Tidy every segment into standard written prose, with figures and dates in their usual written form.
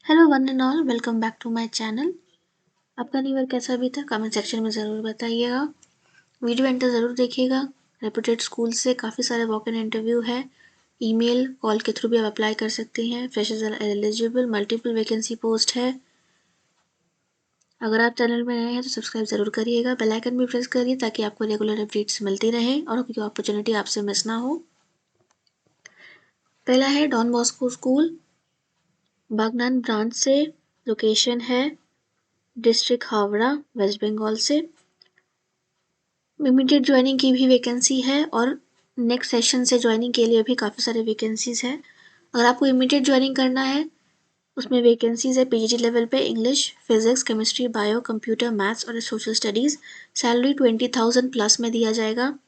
Hello one and all, welcome back to my channel. आपका new year कैसा भी था कमेंट सेक्शन में ज़रूर बताइएगा। वीडियो एंड तक ज़रूर देखिएगा। रेपुटेड स्कूल से काफ़ी सारे वॉक इन इंटरव्यू है। ईमेल कॉल के थ्रू भी आप अप्लाई कर सकते हैं। Freshers are eligible, multiple vacancy post है। अगर आप चैनल में नए हैं तो सब्सक्राइब ज़रूर करिएगा, बेल आइकन भी प्रेस करिए ताकि आपको रेगुलर अपडेट्स मिलती रहें और कोई अपॉर्चुनिटी आपसे मिस ना हो। पहला है Don Bosco school, Bagnan branch से। लोकेशन है डिस्ट्रिक्ट हावड़ा, वेस्ट बंगाल से। इमीडिएट ज्वाइनिंग की भी वैकेंसी है और नेक्स्ट सेशन से ज्वाइनिंग के लिए भी काफ़ी सारे वैकेंसीज हैं। अगर आपको इमीडिएट ज्वाइनिंग करना है उसमें वैकेंसीज है पीजीटी लेवल पे English, physics, chemistry, bio, computer, maths और सोशल स्टडीज़। सैलरी 20,000 प्लस में दिया जाएगा।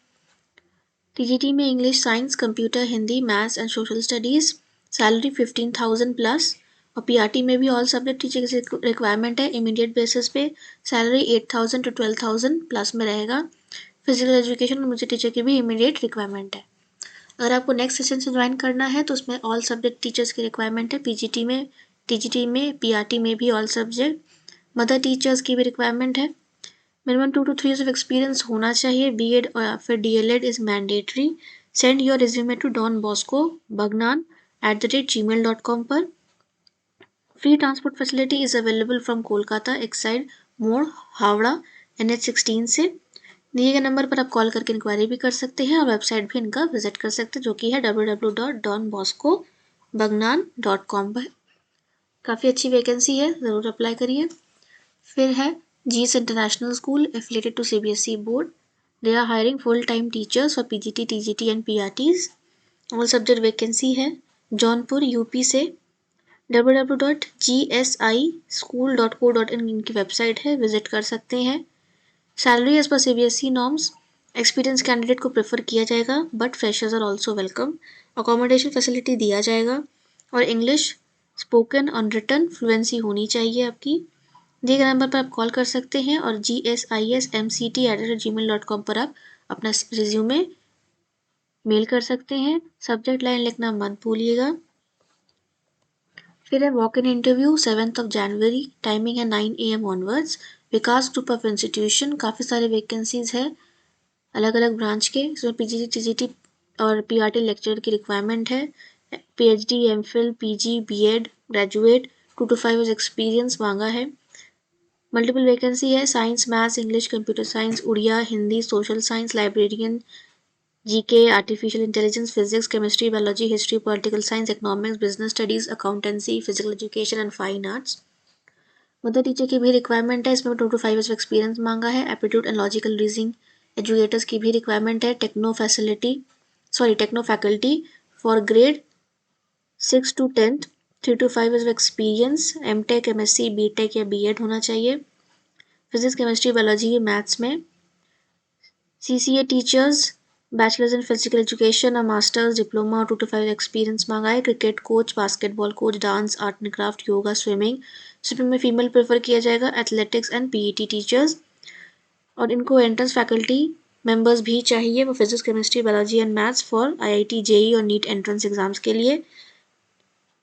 टीजीटी में English, science, computer, Hindi, maths and social studies, salary 15,000 plus. और पीआरटी में भी ऑल सब्जेक्ट टीचर्स रिक्वायरमेंट है इमीडिएट बेसिस पे। सैलरी 8,000 to 12,000 प्लस में रहेगा। फिजिकल एजुकेशन और म्यूजिक टीचर की भी इमीडिएट रिक्वायरमेंट है। अगर आपको नेक्स्ट सेशन से ज्वाइन करना है तो उसमें ऑल सब्जेक्ट टीचर्स की रिक्वायरमेंट है। पीजीटी में, टीजीटी में, पीआरटी में भी ऑल सब्जेक्ट। मदर टीचर्स की भी रिक्वायरमेंट है। Minimum 2 to 3 years of experience होना चाहिए। बीएड और फिर DElEd is mandatory. Send your resume to Don Bosco Bagnan @gmail.com पर। Free transport facility is available from Kolkata Exide More, Howrah, NH16 से। दिए गए नंबर पर आप कॉल करके इंक्वायरी भी कर सकते हैं और वेबसाइट भी इनका विजिट कर सकते हैं जो कि है www.donboscobagnan.com पर। काफ़ी अच्छी वैकेंसी है, ज़रूर अप्लाई करिए। फिर है GS international school affiliated to CBSE board. They are hiring full time teachers for PGT, TGT and PRTs. All subject vacancy है जौनपुर यूपी से। www.gsischool.co.in इनकी वेबसाइट है, विजिट कर सकते हैं। Salary as per CBSE norms. Experience candidate को prefer किया जाएगा but freshers are also welcome. Accommodation facility दिया जाएगा और English spoken on written fluency होनी चाहिए आपकी। दिए गए नंबर पर आप कॉल कर सकते हैं और GSISMCT@gmail.com पर आप अपना रिज्यूमे मेल कर सकते हैं। सब्जेक्ट लाइन लिखना मत भूलिएगा। फिर है वॉक इन इंटरव्यू 7 जनवरी, टाइमिंग है 9 AM onwards. Vikas group of institution, काफ़ी सारे वैकेंसीज है अलग अलग ब्रांच के। इसमें पीजीटी, टीजीटी और पीआरटी लेक्चरर की रिक्वायरमेंट है। PhD, MPhil, PG, BEd, graduate, 2 to 5 years experience मांगा है। मल्टीपल वैकेंसी है science, maths, English, computer science, Odia, Hindi, social science, librarian, GK, artificial intelligence, physics, chemistry, biology, history, political science, economics, business studies, accountancy, physical education and fine arts. Mother teacher की भी requirement है, इसमें 2 to 5 years experience मांगा है। Aptitude and logical reasoning educators की भी requirement है। Techno faculty for grade 6 to 10th, 3 to 5 years experience. MTech, MSc, BTech या बीएड होना चाहिए फिजिक्स, केमिस्ट्री, बायोलॉजी, मैथ्स में। CCA teachers, bachelors in physical education और मास्टर्स डिप्लोमा और 2 to 5 experience मांगा है। Cricket coach, basketball coach, dance, art and craft, yoga, swimming. Swimming में female prefer किया जाएगा। Athletics and PET teachers. और इनको एंट्रेंस फैकल्टी मेंबर्स भी चाहिए वो physics, chemistry, biology and maths for IIT, JEE और नीट एंट्रेंस एग्जाम्स के लिए।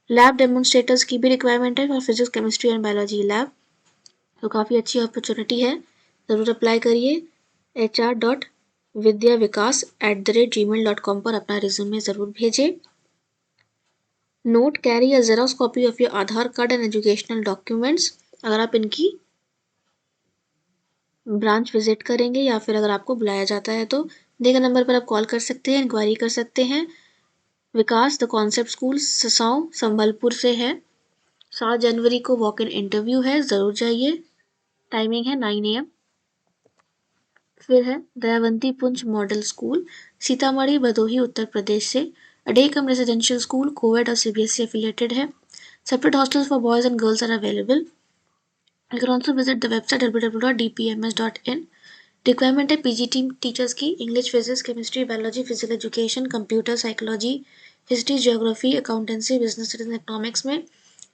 लैब डेमोन्स्ट्रेटर्स की भी रिक्वायरमेंट है for physics, chemistry and biology lab. तो काफ़ी अच्छी अपॉर्चुनिटी है, ज़रूर अप्लाई करिए। hr.vidyavikas@gmail.com पर अपना रिज्यूमे ज़रूर भेजें। Note, carry a xerox copy of your Aadhaar card and educational documents अगर आप इनकी ब्रांच विजिट करेंगे या फिर अगर आपको बुलाया जाता है तो। दिए गए नंबर पर आप कॉल कर सकते हैं, इंक्वायरी कर सकते हैं। विकास द कॉन्सेप्ट स्कूल ससाव संबलपुर से है। 7 जनवरी को वॉक इन इंटरव्यू है, ज़रूर जाइए। टाइमिंग है 9 AM। फिर है दयावंती पुंज मॉडल स्कूल, सीतामढ़ी, भदोही, उत्तर प्रदेश से। A day cum residential school, coed और सीबीएसई एफिलेटेड है। Separate hostels for boys and girls are available. You can also visit the website www.dpms.in. Requirement है पीजीटी टीचर्स की English, physics, chemistry, biology, physical education, computer, psychology, history, geography, accountancy, business studies, economics में।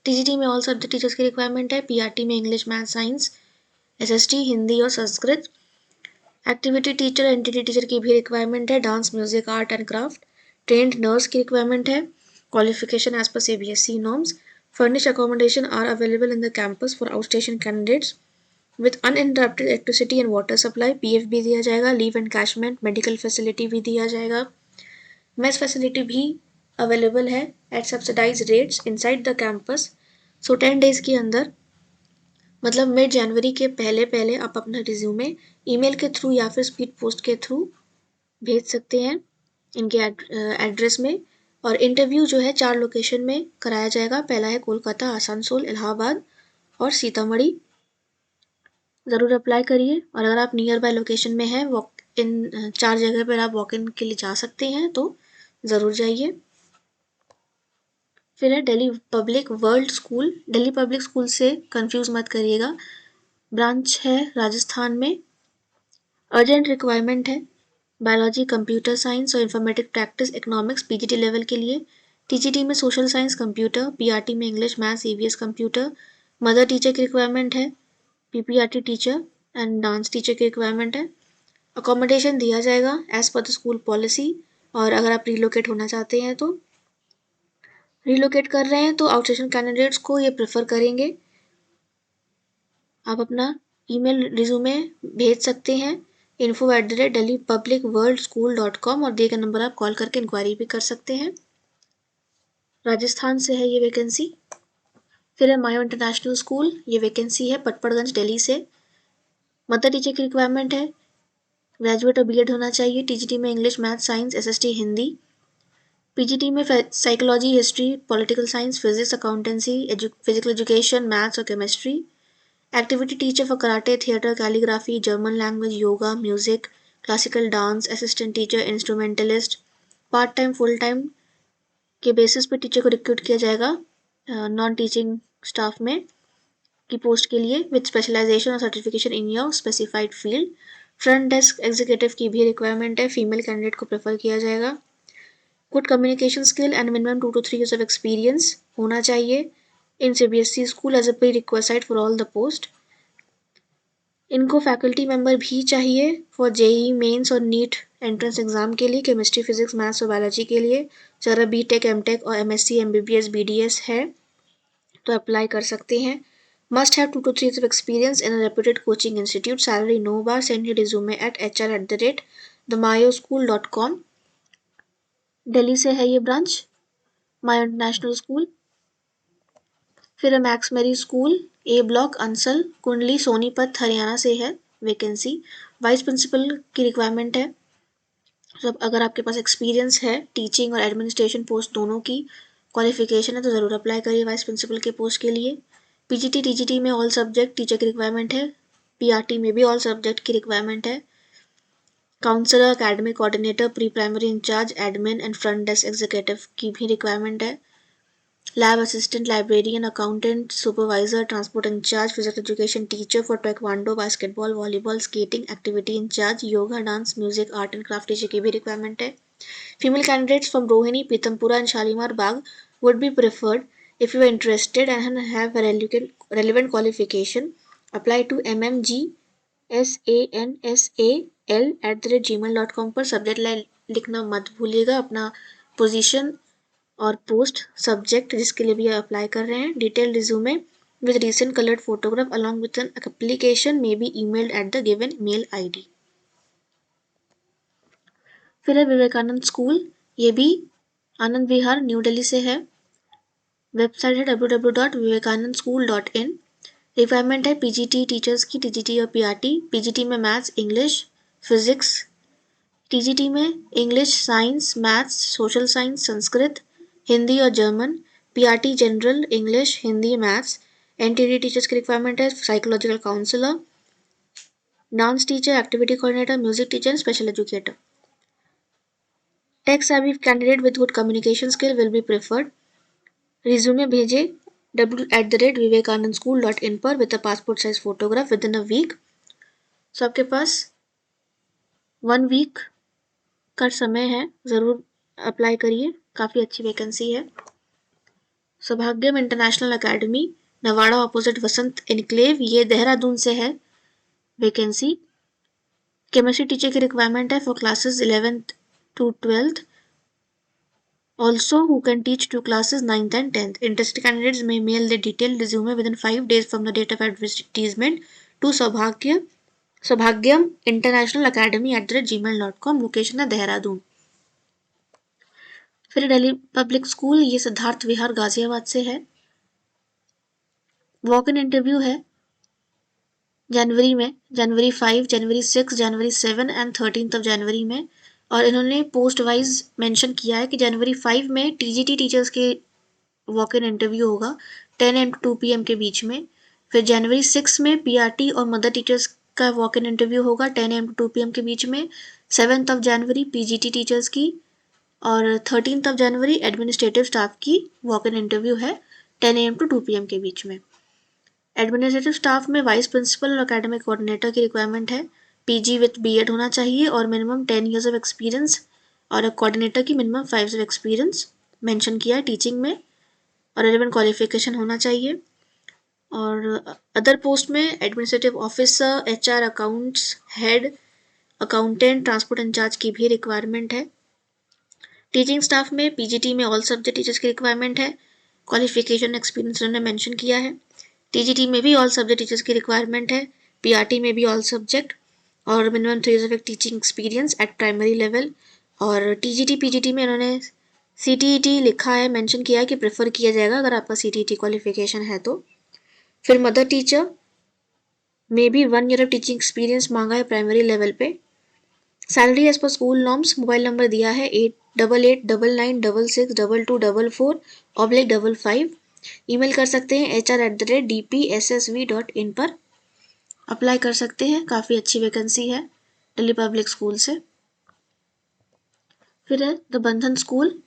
TGT में all subject teachers की requirement है। PRT में English, math, science, SST, Hindi और Sanskrit. Activity teacher, entity teacher की भी रिक्वायरमेंट है। Dance, music, art and craft. Trained nurse की रिक्वायरमेंट है। Qualification as per CBSE norms. Furnished accommodation are available in the campus for outstation candidates with uninterrupted electricity and water supply. PF भी दिया जाएगा, leave encashment, medical facility भी दिया जाएगा, mess facility भी available है at subsidise rates inside the campus. So 10 days के अंदर, मतलब मिड जनवरी के पहले पहले आप अपना रिज्यूमे ईमेल के थ्रू या फिर स्पीड पोस्ट के थ्रू भेज सकते हैं इनके एड्रेस में। और इंटरव्यू जो है 4 लोकेशन में कराया जाएगा। पहला है कोलकाता, आसनसोल, इलाहाबाद और सीतामढ़ी। ज़रूर अप्लाई करिए। और अगर आप नियर बाय लोकेशन में हैं, वॉक इन 4 जगह पर आप वॉक इन के लिए जा सकते हैं, तो ज़रूर जाइए। फिर है Delhi public world school. Delhi public school से कंफ्यूज मत करिएगा, ब्रांच है राजस्थान में। अर्जेंट रिक्वायरमेंट है बायोलॉजी, कंप्यूटर साइंस और informatic practice economics PGT level के लिए। टीजीटी में सोशल साइंस कंप्यूटर, पीआरटी में English maths EVS computer. Mother teacher की रिक्वायरमेंट है, पीपीआरटी टीचर एंड डांस टीचर की रिक्वायरमेंट है। अकोमोडेशन दिया जाएगा as per the school policy. और अगर आप रिलोकेट होना चाहते हैं तो रिलोकेट कर रहे हैं तो आउटस्टेशन कैंडिडेट्स को ये प्रेफर करेंगे। आप अपना ईमेल रिज्यूमे भेज सकते हैं info@delhipublicworldschool.com और दिए गए नंबर आप कॉल करके इंक्वायरी भी कर सकते हैं। राजस्थान से है ये वैकेंसी। फिर है मायो इंटरनेशनल स्कूल, ये वैकेंसी है पटपड़गंज दिल्ली से। मदर टीचर की रिक्वायरमेंट है, ग्रेजुएट और बीएड होना चाहिए। टीजीटी में English math science SST Hindi. PGT में psychology, history, political science, physics, accountancy, physical education, maths और chemistry. Activity teacher for karate, theatre, calligraphy, German language, yoga, music, classical dance, assistant teacher, instrumentalist. Part time full time के basis पे teacher को recruit किया जाएगा non teaching staff में की post के लिए विद स्पेशलाइजेशन और certification in your specified field. Front desk executive की भी रिक्वायरमेंट है, फीमेल कैंडिडेट को प्रेफर किया जाएगा। Good communication skill and minimum 2 to 3 years of experience होना चाहिए in CBSE school as a pre request for all the post. इनको faculty member भी चाहिए फॉर जेई मेंस और नीट एंट्रेंस एग्जाम के लिए, केमिस्ट्री, फिजिक्स, मैथ्स और biology के लिए। अगर बीटेक, एमटेक और एमएससी, एमबीबीएस, बीडीएस है तो अप्लाई कर सकते हैं। Must have 2 to 3 years of experience in a reputed coaching institute. Salary no bar. Send your resume at hr@themayoschool.com। Delhi से है ये ब्रांच, मायो इंटरनेशनल स्कूल। फिर मैक्स मेरी स्कूल, ए ब्लॉक, अंसल, कुंडली, सोनीपत, हरियाणा से है वैकेंसी। वाइस प्रिंसिपल की रिक्वायरमेंट है। सब अगर आपके पास एक्सपीरियंस है टीचिंग और एडमिनिस्ट्रेशन पोस्ट दोनों की क्वालिफिकेशन है तो ज़रूर अप्लाई करिए वाइस प्रिंसिपल के पोस्ट के लिए। पीजीटी टीजीटी में ऑल सब्जेक्ट टीचर की रिक्वायरमेंट है। पीआरटी में भी ऑल सब्जेक्ट की रिक्वायरमेंट है। Counsellor, academic coordinator, pre primary incharge, admin and front desk executive की भी रिक्वायरमेंट है। Lab assistant, librarian, accountant, supervisor, transport incharge, physical education teacher for taekwondo, basketball, volleyball, skating, activity incharge, yoga, dance, music, art and craft teacher की भी requirement है। Female candidates from Rohini, Pitampura and Shalimar Bagh would be preferred. If you are interested and have a relevant qualification, apply to mmgsansal@gmail.com पर subject line लिखना मत भूलिएगा, अपना position और post subject जिसके लिए भी अप्लाई कर रहे हैं। Detail resume with recent coloured photograph along with an application may be emailed at the given mail ID. फिर है विवेकानंद स्कूल, ये भी आनंद विहार न्यू दिल्ली से है। वेबसाइट है www.vivekanandschool.in। रिक्वायरमेंट है पीजीटी टीचर्स की, टीजीटी और पीआरटी। पीजीटी में मैथ्स, इंग्लिश, फिजिक्स। टीजीटी में English, science, maths, social science, Sanskrit, Hindi और German. PRT general, English, Hindi, maths. NTD teachers की रिक्वायरमेंट है psychological counsellor, dance teacher, activity coordinator, music teacher, special educator. Tech savvy candidate with good communication skill will be preferred. Resume भेजे w@vivekanandschool.in पर with a passport size photograph within a week. सो आपके पास 1 week का समय है, ज़रूर apply करिए, काफ़ी अच्छी वैकेंसी है। Saubhagyam international academy, Nawada opposite वसंत इनक्लेव, ये देहरादून से है वैकेंसी। केमिस्ट्री टीचर की रिक्वायरमेंट है for classes 11th to 12th। Also, who can teach 2 classes 9th and 10th. Interested candidates may mail their detailed resume within 5 days from the date of advertisement to Sabhagyam International Academy @gmail.com. Location है देहरादून. फिर Delhi public school, ये सिद्धार्थ विहार गाजियाबाद से है. Walk in interview है जनवरी में, जनवरी 5, जनवरी 6, जनवरी 7 and 13 जनवरी में. और इन्होंने पोस्ट वाइज मेंशन किया है कि जनवरी 5 में टीजीटी टीचर्स के वॉक इन इंटरव्यू होगा 10 AM to 2 PM के बीच में. फिर जनवरी 6 में पीआरटी और मदर टीचर्स का वॉक इन इंटरव्यू होगा 10 AM to 2 PM के बीच में. 7 जनवरी पीजीटी टीचर्स की और 13 जनवरी एडमिनिस्ट्रेटिव स्टाफ की वॉक इन इंटरव्यू है 10 AM to 2 PM के बीच में. एडमिनिस्ट्रेटिव स्टाफ में वाइस प्रिंसिपल और एकेडमिक कोऑर्डिनेटर की रिक्वायरमेंट है. पीजी विथ बीएड होना चाहिए और मिनिमम 10 years ऑफ एक्सपीरियंस, और कोऑर्डिनेटर की minimum 5 years of experience mention किया है टीचिंग में, और रेलेवेंट क्वालिफिकेशन होना चाहिए. और अदर पोस्ट में administrative officer, HR, accounts head, accountant, transport incharge की भी रिक्वायरमेंट है. टीचिंग स्टाफ में पीजीटी में ऑल सब्जेक्ट टीचर्स की रिक्वायरमेंट है. क्वालिफिकेशन एक्सपीरियंस उन्होंने मेंशन किया है. टीजीटी में भी ऑल सब्जेक्ट टीचर्स की रिक्वायरमेंट है. पीआरटी में भी ऑल सब्जेक्ट और minimum 3 years of teaching experience at primary level. और टीजीटी पीजीटी में इन्होंने सीटीईटी लिखा है, मेंशन किया है कि प्रेफर किया जाएगा अगर आपका सीटीईटी क्वालिफिकेशन है तो. फिर मदर टीचर में भी 1 year ऑफ टीचिंग एक्सपीरियंस मांगा है प्राइमरी लेवल पे. Salary as per school norms. Mobile number दिया है 8889964444/55. ईमेल कर सकते हैं hr@dpssv.in पर. अप्लाई कर सकते हैं, काफ़ी अच्छी वैकेंसी है दिल्ली पब्लिक स्कूल से. फिर है द बंधन स्कूल.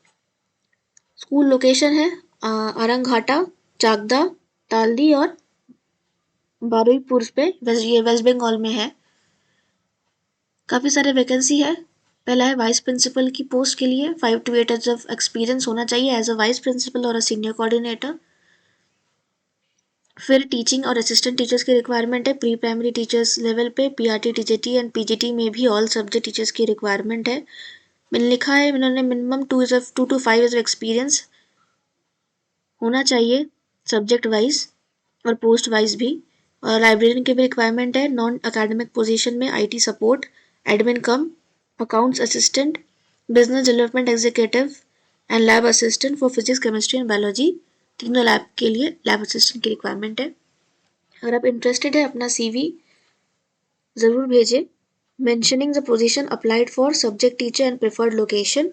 स्कूल लोकेशन है आरंगघाटा, चाकदा, तालदी और बारुईपुर पे, ये वेस्ट बंगाल में है. काफ़ी सारे वैकेंसी है. पहला है वाइस प्रिंसिपल की पोस्ट के लिए 5 to 8 years ऑफ एक्सपीरियंस होना चाहिए एज अ वाइस प्रिंसिपल और अ सीनियर कोऑर्डिनेटर. फिर टीचिंग और असिस्टेंट टीचर्स की रिक्वायरमेंट है प्री प्राइमरी टीचर्स लेवल पे. पीआरटी, टीजीटी एंड पीजीटी में भी ऑल सब्जेक्ट टीचर्स की रिक्वायरमेंट है. मैंने लिखा है इन्होंने minimum 2 to 5 years of experience होना चाहिए सब्जेक्ट वाइज और पोस्ट वाइज भी. और लाइब्रेरियन की भी रिक्वायरमेंट है. नॉन अकेडमिक पोजीशन में IT support, admin come accounts assistant, business development executive and lab assistant for physics, chemistry and biology. तीनों लैब के लिए लैब असिस्टेंट की रिक्वायरमेंट है. अगर आप इंटरेस्टेड है अपना सीवी ज़रूर भेजें. Mentioning the position applied for subject teacher and preferred location.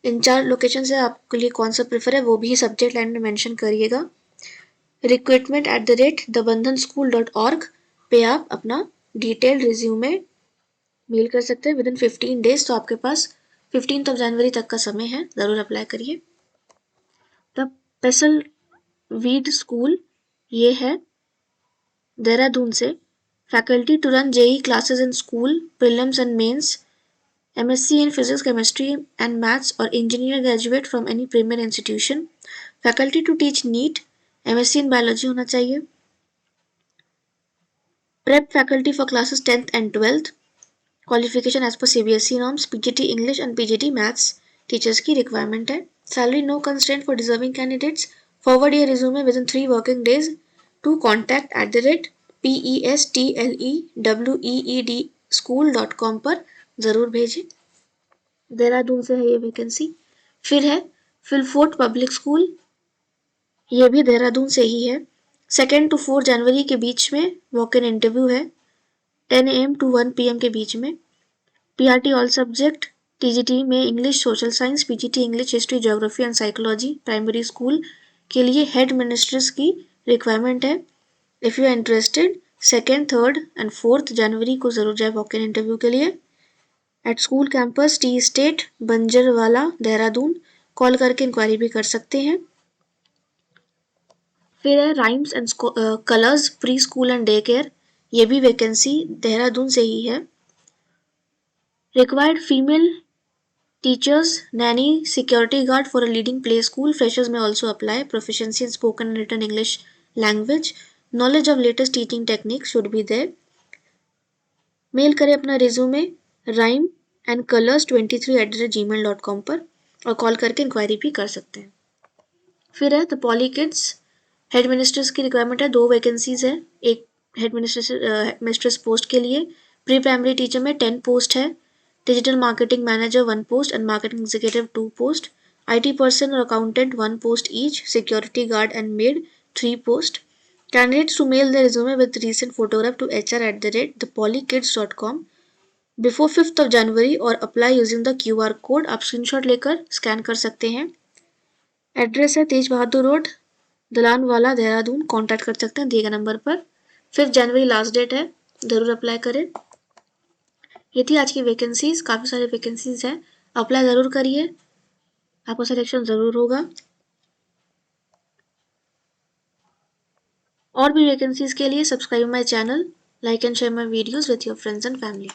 In 4 location से आपके लिए कौन सा प्रेफर है वो भी सब्जेक्ट लाइन में मेंशन करिएगा. recruitment@thebandhanschool.org पे आप अपना डिटेल्ड रिज्यूमे मेल कर सकते हैं विद इन 15 days. तो आपके पास 15 जनवरी तक का समय है, ज़रूर अप्लाई करिए. द पेसल वीड स्कूल, ये है देहरादून से. Faculty to run JEE classes in school, prelims and mains, MSc in physics, chemistry and maths और engineer graduate from any premier institution. Faculty to teach NEET, MSc in biology होना चाहिए. Prep faculty for classes 10th and 12th. Qualification as per CBSE norms. PGT English and PGT maths teachers की requirement है. Salary no constraint for deserving candidates. Forward your resume within 3 working days to contact@PESTLEWEED पर ज़रूर भेजें. देहरादून से है ये vacancy. फिर है फिलफोर्ट पब्लिक स्कूल, ये भी देहरादून से ही है. 2 to 4 जनवरी के बीच में वॉक इन इंटरव्यू है 10 AM to 1 PM के बीच में. PRT all subject. टीजीटी में English, social science. PGT English, history, geography and psychology. Primary school के लिए हेड मिनिस्ट्रेस की रिक्वायरमेंट है. If you are interested 2nd, 3rd and 4th जनवरी को ज़रूर जाए वॉक इन इंटरव्यू के लिए at school campus tea estate Banjarawala Dehradun. Call करके इंक्वायरी भी कर सकते हैं. फिर है rhymes and colours pre school and day care, ये भी वैकेंसी देहरादून से ही है. Required female teachers, nanny, security guard for a leading play school. Freshers may also apply. Proficiency in spoken and written English language. Knowledge of latest teaching technique should be there. Mail करें अपना resume rhyme and colors 23@gmail.com पर. और call करके enquiry भी कर सकते हैं। फिर है द पॉली किड्स। हेड मिनिस्ट्रेस की रिक्वायरमेंट है, 2 वैकेंसीज है। एक हेड मिस्ट्रेस पोस्ट के लिए। प्री प्राइमरी टीचर में 10 पोस्ट है। Digital marketing manager 1 post and marketing executive 2 post. IT person और accountant 1 post each. Security guard and maid 3 post. Candidates to mail their resume with recent photograph to hr@thepolykids.com before 5th of January और apply using the QR code. आप screenshot लेकर scan कर सकते हैं। Address है तेज बहादुर road, दलान वाला, Dehradun. Contact कर सकते हैं दिए गए नंबर पर। 5 जनवरी लास्ट डेट है, ज़रूर अप्लाई करें। ये थी आज की वैकेंसीज, काफ़ी सारी वैकेंसीज हैं, अप्लाई ज़रूर करिए, आपका सिलेक्शन ज़रूर होगा। और भी वैकेंसीज के लिए subscribe my channel, like and share my videos with your friends and family.